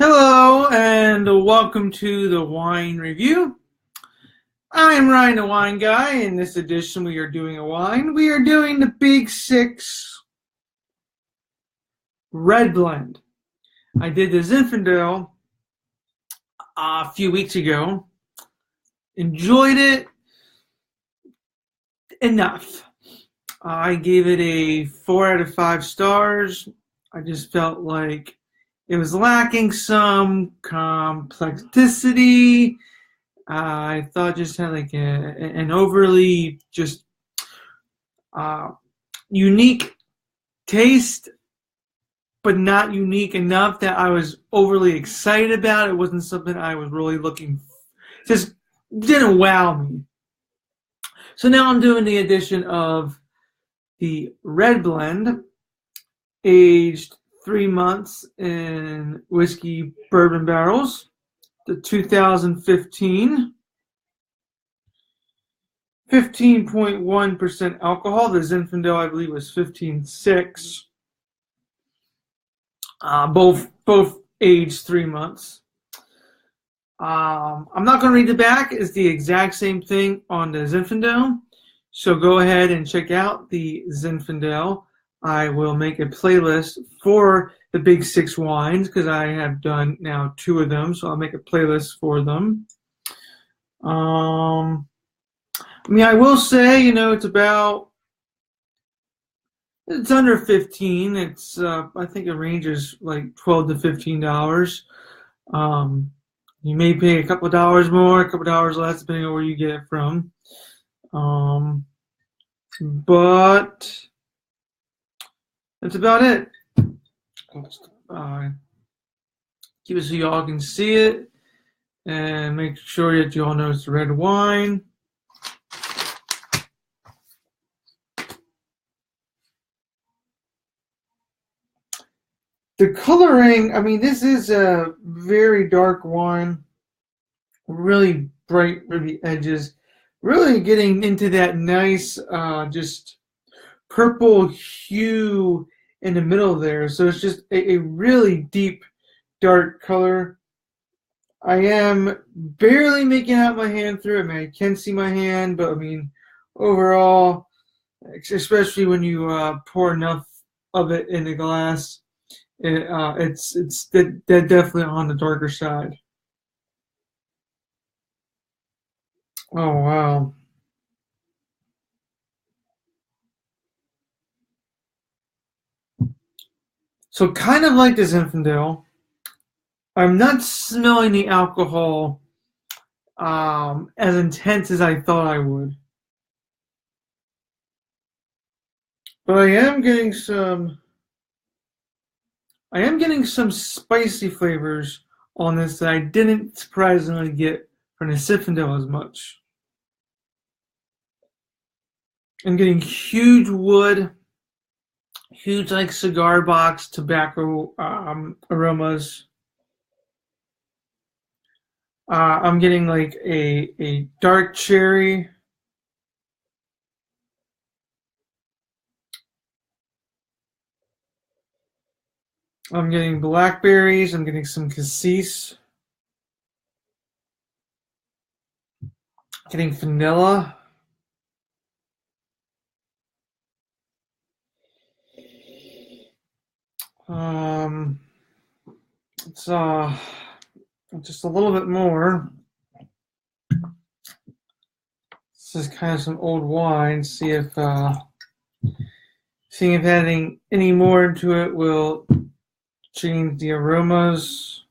Hello and welcome to the wine review. I'm Ryan the Wine Guy. In this edition we are doing a wine. We are doing the Big Six Red Blend. I did the Zinfandel a few weeks ago. Enjoyed it enough. I gave it a 4 out of 5 stars. I just felt like it was lacking some complexity. I thought just had like an overly just unique taste, but not unique enough that I was overly excited about. It wasn't something I was really looking. Just didn't wow me. So now I'm doing the addition of the Red Blend, aged 3 months in whiskey bourbon barrels. The 2015, 15.1% alcohol. The Zinfandel, I believe, was 15.6. Both aged 3 months. I'm not going to read the back. It's the exact same thing on the Zinfandel. So go ahead and check out the Zinfandel. I will make a playlist for the Big Six wines because I have done now 2 of them. So I'll make a playlist for them. I will say, it's under 15. It's I think it ranges like $12 to $15. You may pay a couple of dollars more, a couple of dollars less, depending on where you get it from. But that's about it. Keep it so y'all can see it, and make sure that you all know it's red wine. The coloring, this is a very dark wine, really bright ruby edges, really getting into that nice just purple hue in the middle there. So it's just a really deep, dark color. I am barely making out my hand through it. I can see my hand, but overall, especially when you pour enough of it in the glass, it's definitely on the darker side. Oh wow. So kind of like the Zinfandel, I'm not smelling the alcohol as intense as I thought I would. But I am getting some spicy flavors on this that I didn't surprisingly get from the Zinfandel as much. I'm getting huge wood, huge like cigar box tobacco aromas. I'm getting like a dark cherry. I'm getting blackberries. I'm getting some cassis. Getting vanilla. It's just a little bit more. This is kind of some old wine. Seeing if adding any more into it will change the aromas.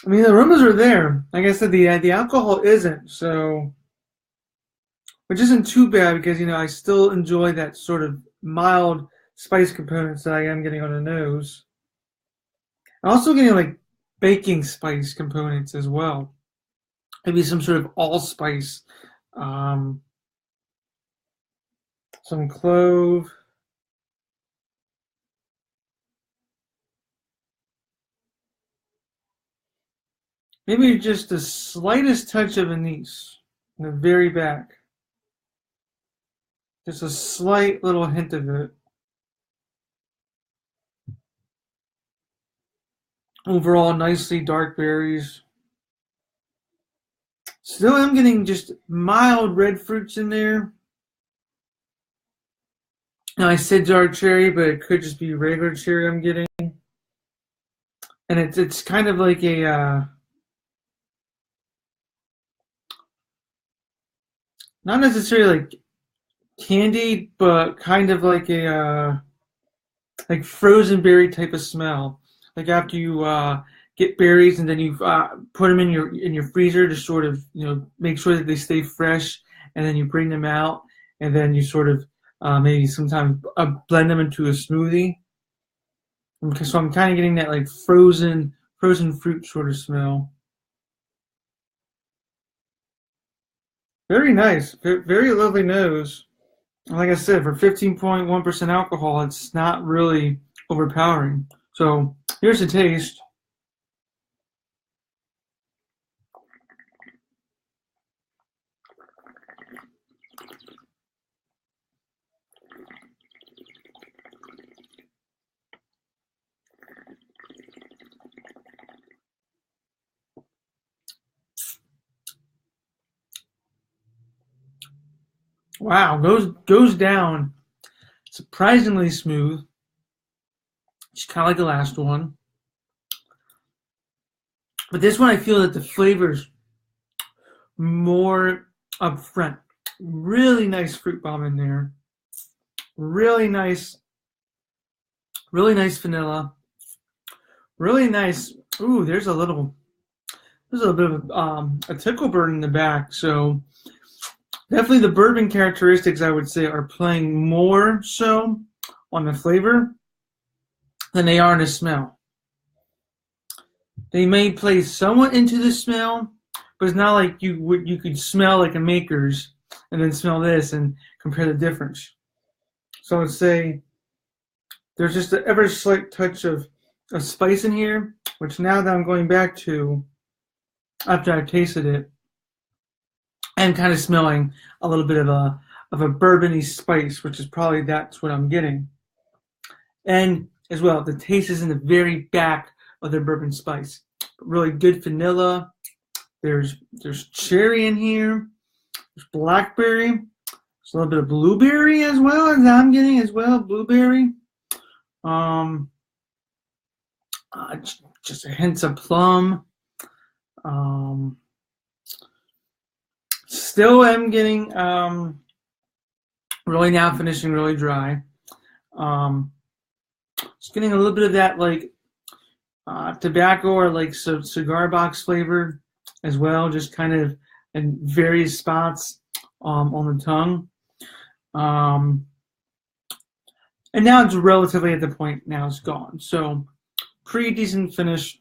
The aromas are there. Like I said, the alcohol isn't, so, which isn't too bad because I still enjoy that sort of mild spice components that I am getting on the nose. I'm also getting like baking spice components as well. Maybe some sort of allspice, some clove. Maybe just the slightest touch of anise in the very back. Just a slight little hint of it. Overall, nicely dark berries. Still am getting just mild red fruits in there. Now I said dark cherry, but it could just be regular cherry I'm getting. And it's kind of like a not necessarily like candy, but kind of like a like frozen berry type of smell. Like after you get berries and then you put them in your freezer to sort of make sure that they stay fresh, and then you bring them out, and then you sort of maybe sometimes blend them into a smoothie. So I'm kind of getting that like frozen fruit sort of smell. Very nice, very lovely nose. Like I said, for 15.1% alcohol, it's not really overpowering. So here's the taste. Wow, goes down surprisingly smooth. Just kind of like the last one. But this one I feel that the flavor's more upfront. Really nice fruit bomb in there. Really nice vanilla. Really nice. Ooh, there's a little bit of a tickle burn in the back. So definitely the bourbon characteristics, I would say, are playing more so on the flavor than they are in the smell. They may play somewhat into the smell, but it's not like you could smell like a Maker's and then smell this and compare the difference. So I would say there's just an ever slight touch of spice in here, which now that I'm going back to after I've tasted it, I'm kind of smelling a little bit of a bourbony spice, which is probably that's what I'm getting. And as well, the taste is in the very back of the bourbon spice. Really good vanilla. There's cherry in here. There's blackberry. There's a little bit of blueberry as well as I'm getting as well. Blueberry. Just a hint of plum. Still am getting really now finishing really dry. Just getting a little bit of that like tobacco or like cigar box flavor as well, just kind of in various spots on the tongue. And now it's relatively at the point now it's gone. So pretty decent finish,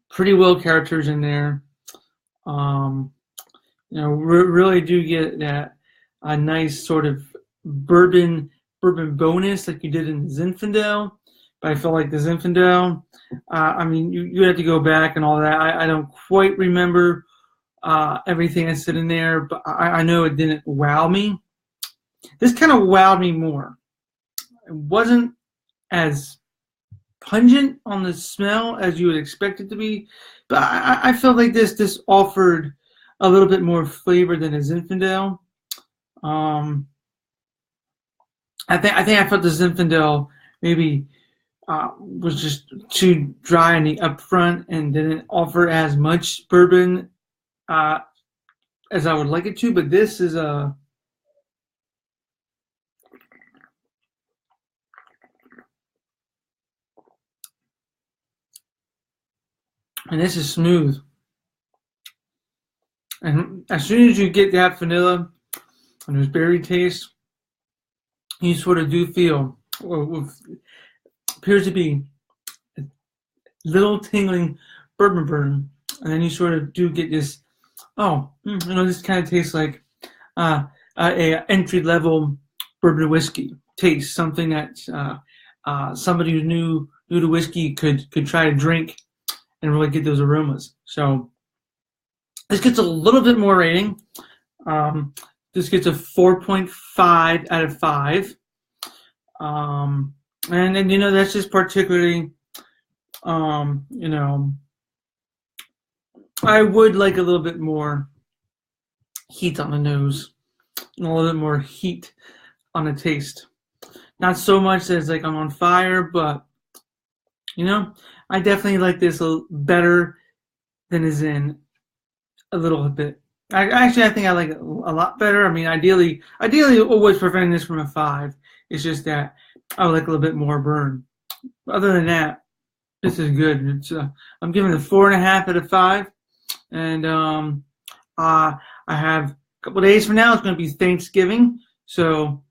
pretty well characters in there. Really do get that a nice sort of bourbon bonus like you did in Zinfandel. But I feel like the Zinfandel, you have to go back and all that. I don't quite remember everything that's in there, but I know it didn't wow me. This kind of wowed me more. It wasn't as pungent on the smell as you would expect it to be, but I felt like this offered a little bit more flavor than a Zinfandel. I think I felt the Zinfandel maybe was just too dry in the upfront and didn't offer as much bourbon as I would like it to. But this is and this is smooth. And as soon as you get that vanilla and those berry taste, you sort of do feel what appears to be a little tingling bourbon burn, and then you sort of do get this. This kind of tastes like a entry-level bourbon whiskey taste, something that somebody who's new to whiskey could try to drink and really get those aromas. So this gets a little bit more rating. This gets a 4.5 out of 5. And that's just particularly, I would like a little bit more heat on the nose and a little bit more heat on the taste. Not so much that it's like I'm on fire, but I definitely like this a little better than is in a little bit. I think I like it a lot better. I mean, ideally, what's preventing this from a 5 is just that I would like a little bit more burn. Other than that, this is good. It's I'm giving it a 4.5 out of 5, and I have a couple of days from now. It's going to be Thanksgiving, so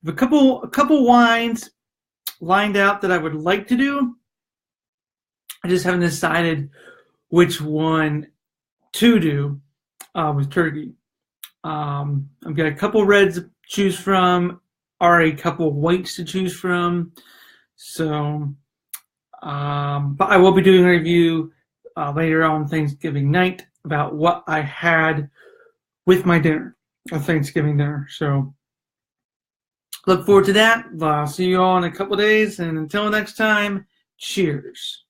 I have a couple wines lined out that I would like to do. I just haven't decided which one to do with turkey. I've got a couple reds to choose from, or a couple whites to choose from. So, but I will be doing a review later on Thanksgiving night about what I had with my dinner, a Thanksgiving dinner. So, look forward to that. I'll see you all in a couple of days, and until next time, cheers.